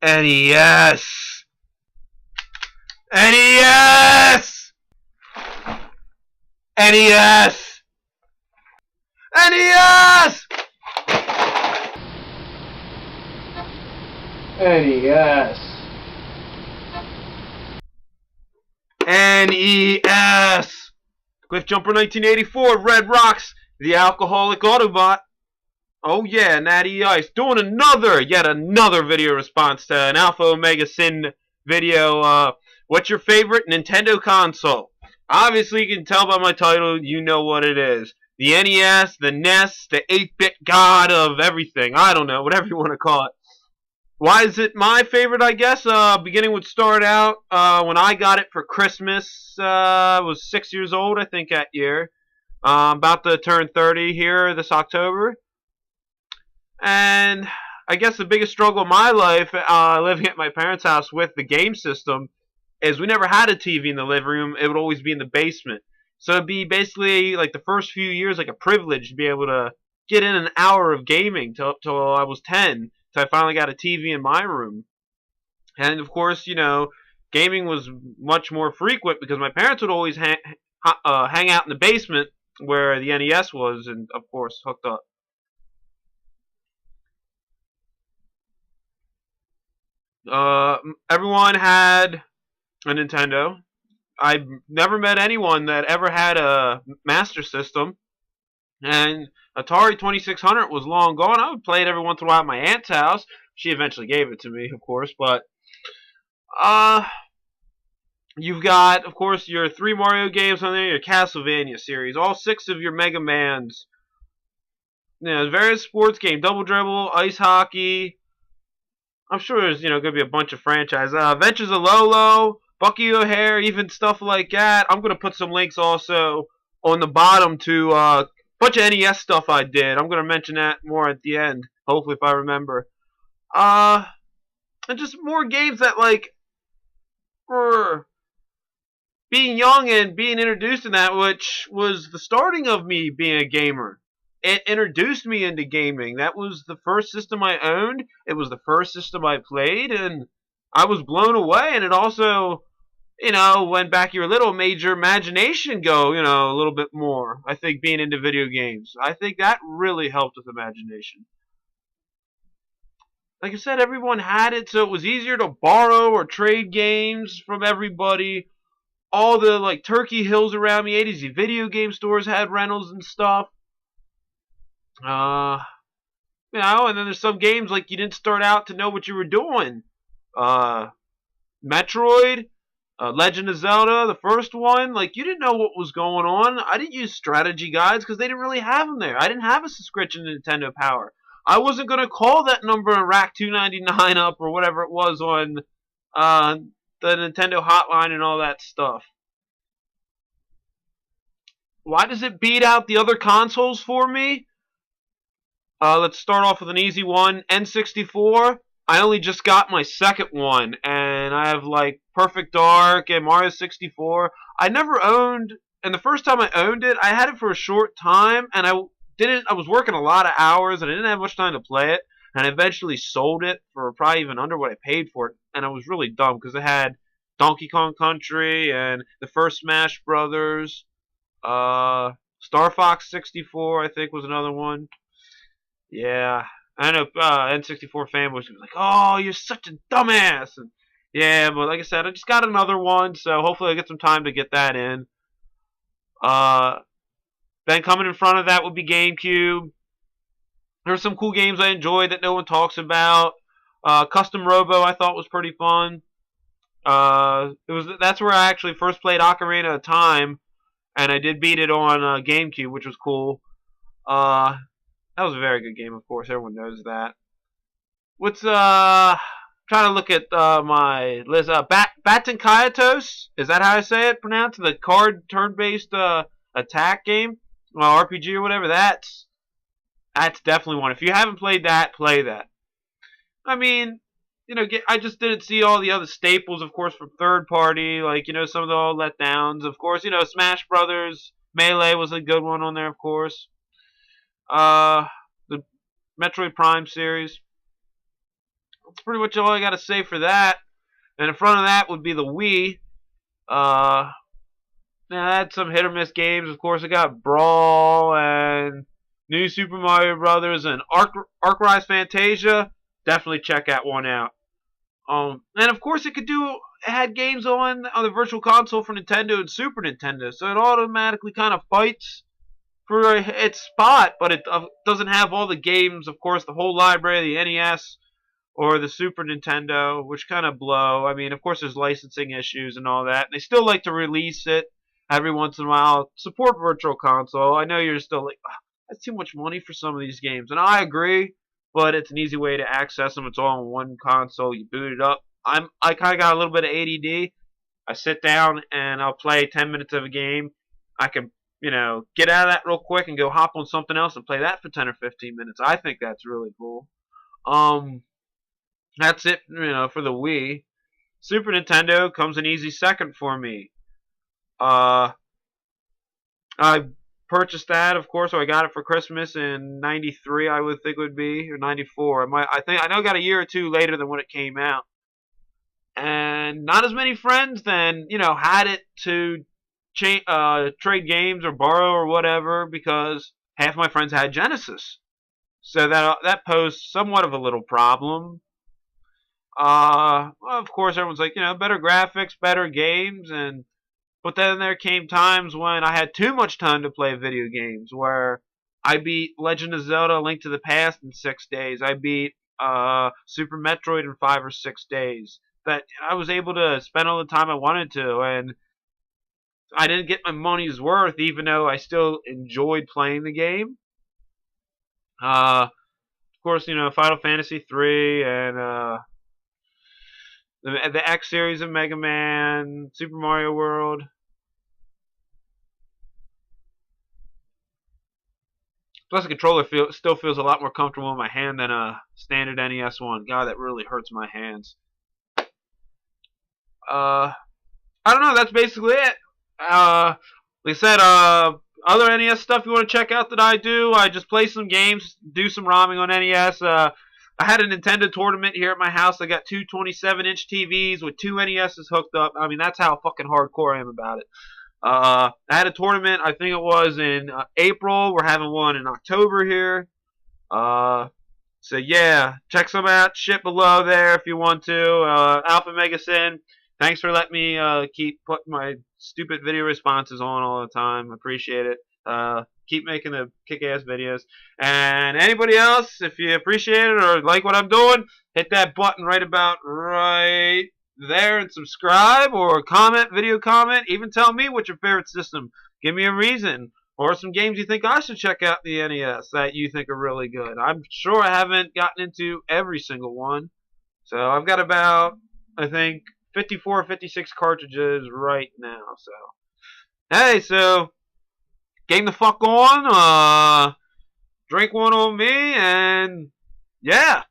NES! NES! NES! NES! NES! NES! Cliff Jumper 1984, Red Rocks, the Alcoholic Autobot. Oh yeah, Natty Ice, doing yet another video response to an Alphaomegasin video. What's your favorite Nintendo console? Obviously, you can tell by my title, you know what it is. The NES, the NES, the 8-bit god of everything. I don't know, whatever you want to call it. Why is it my favorite, I guess? Beginning would start out when I got it for Christmas. I was 6 years old, I think, that year. About to turn 30 here this October. And I guess the biggest struggle of my life, living at my parents' house with the game system, is we never had a TV in the living room. It would always be in the basement. So it'd be basically like the first few years like a privilege to be able to get in an hour of gaming till I was 10. So I finally got a TV in my room. And of course, you know, gaming was much more frequent because my parents would always hang out in the basement where the NES was, and of course hooked up. Everyone had a Nintendo. I've never met anyone that ever had a Master System. And Atari 2600 was long gone. I would play it every once in a while at my aunt's house. She eventually gave it to me, of course. But you've got, of course, your 3 Mario games on there, your Castlevania series, all 6 of your Mega Mans. You know, various sports games, Double Dribble, ice hockey. I'm sure there's, you know, going to be a bunch of franchises. Adventures of Lolo, Bucky O'Hare, even stuff like that. I'm going to put some links also on the bottom to a bunch of NES stuff I did. I'm going to mention that more at the end, hopefully if I remember. And just more games that, like, were being young and being introduced in that, which was the starting of me being a gamer. It introduced me into gaming. That was the first system I owned. It was the first system I played, and I was blown away. And it also, you know, when back you were little, made your imagination go, you know, a little bit more. I think being into video games, I think that really helped with imagination. Like I said, everyone had it, so it was easier to borrow or trade games from everybody. All the, like, Turkey Hills around the 80s, the video game stores had rentals and stuff. You know, and then there's some games like you didn't start out to know what you were doing. Metroid, Legend of Zelda, the first one, like you didn't know what was going on. I didn't use strategy guides because they didn't really have them there. I didn't have a subscription to Nintendo Power. I wasn't going to call that number in rack 299 up or whatever it was on the Nintendo hotline and all that stuff. Why does it beat out the other consoles for me? Let's start off with an easy one. N64. I only just got my second one, and I have like Perfect Dark and Mario 64. I never owned, and the first time I owned it, I had it for a short time, and I was working a lot of hours, and I didn't have much time to play it, and I eventually sold it for probably even under what I paid for it, and I was really dumb because it had Donkey Kong Country and the first Smash Brothers, Star Fox 64, I think was another one. Yeah, I know N64 fanboys be like, "Oh, you're such a dumbass." And yeah, but like I said, I just got another one, so hopefully I get some time to get that in. Then coming in front of that would be Gamecube. There's some cool games I enjoyed that no one talks about. Custom Robo I thought was pretty fun. That's where I actually first played Ocarina of Time, and I did beat it on Gamecube, which was cool. That was a very good game, of course. Everyone knows that. What's trying to look at my list. Battletoads, is that how I say it? Pronounced the card turn-based attack game, RPG or whatever. That's definitely one. If you haven't played that, play that. I mean, you know, I just didn't see all the other staples, of course, from third party, like, you know, some of the old letdowns. Of course, you know, Smash Brothers, Melee was a good one on there, of course. The Metroid Prime series. that's pretty much all I got to say for that. And in front of that would be the Wii. Uh, I had some hit or miss games. Of course, I got Brawl and New Super Mario Brothers and Arc Rise Fantasia. Definitely check that one out. And of course, it had games on the Virtual Console for Nintendo and Super Nintendo, so it automatically kind of fights for its spot, but it doesn't have all the games. Of course, the whole library, the NES or the Super Nintendo, which kind of blow. I mean, of course, there's licensing issues and all that. And they still like to release it every once in a while. Support Virtual Console. I know you're still like, that's too much money for some of these games, and I agree. But it's an easy way to access them. It's all on one console. You boot it up. I kind of got a little bit of ADD. I sit down and I'll play 10 minutes of a game. I can, get out of that real quick and go hop on something else and play that for 10 or 15 minutes. I think that's really cool. That's it, for the Wii. Super Nintendo comes an easy second for me. I purchased that, of course, so I got it for Christmas in '93, I would think it would be, or '94. I know I got a year or two later than when it came out. And not as many friends then, had it to trade games or borrow or whatever, because half my friends had Genesis. So that posed somewhat of a little problem. Well, of course, everyone's like, better graphics, better games, but then there came times when I had too much time to play video games, where I beat Legend of Zelda: Link to the Past in 6 days. I beat Super Metroid in 5 or 6 days. That I was able to spend all the time I wanted to, and I didn't get my money's worth, even though I still enjoyed playing the game. Of course, Final Fantasy 3 and the X series of Mega Man, Super Mario World. Plus, the controller still feels a lot more comfortable in my hand than a standard NES one. God, that really hurts my hands. I don't know. That's basically it. Like I said, other NES stuff you want to check out that I do. I just play some games, do some ROMing on NES. I had a Nintendo tournament here at my house. I got two 27-inch TVs with two NESs hooked up. I mean, that's how fucking hardcore I am about it. I had a tournament, I think it was in April. We're having one in October here. So yeah, check some out. Shit below there if you want to. Alphaomegasin. Thanks for letting me keep putting my stupid video responses on all the time. Appreciate it. Keep making the kick-ass videos. And anybody else, if you appreciate it or like what I'm doing, hit that button right there and subscribe or comment, video comment. Even tell me what's your favorite system. Give me a reason. Or some games you think I should check out in the NES that you think are really good. I'm sure I haven't gotten into every single one. So I've got about, I think, 54 or 56 cartridges right now. So, hey, so game the fuck on. Drink one on me, and yeah.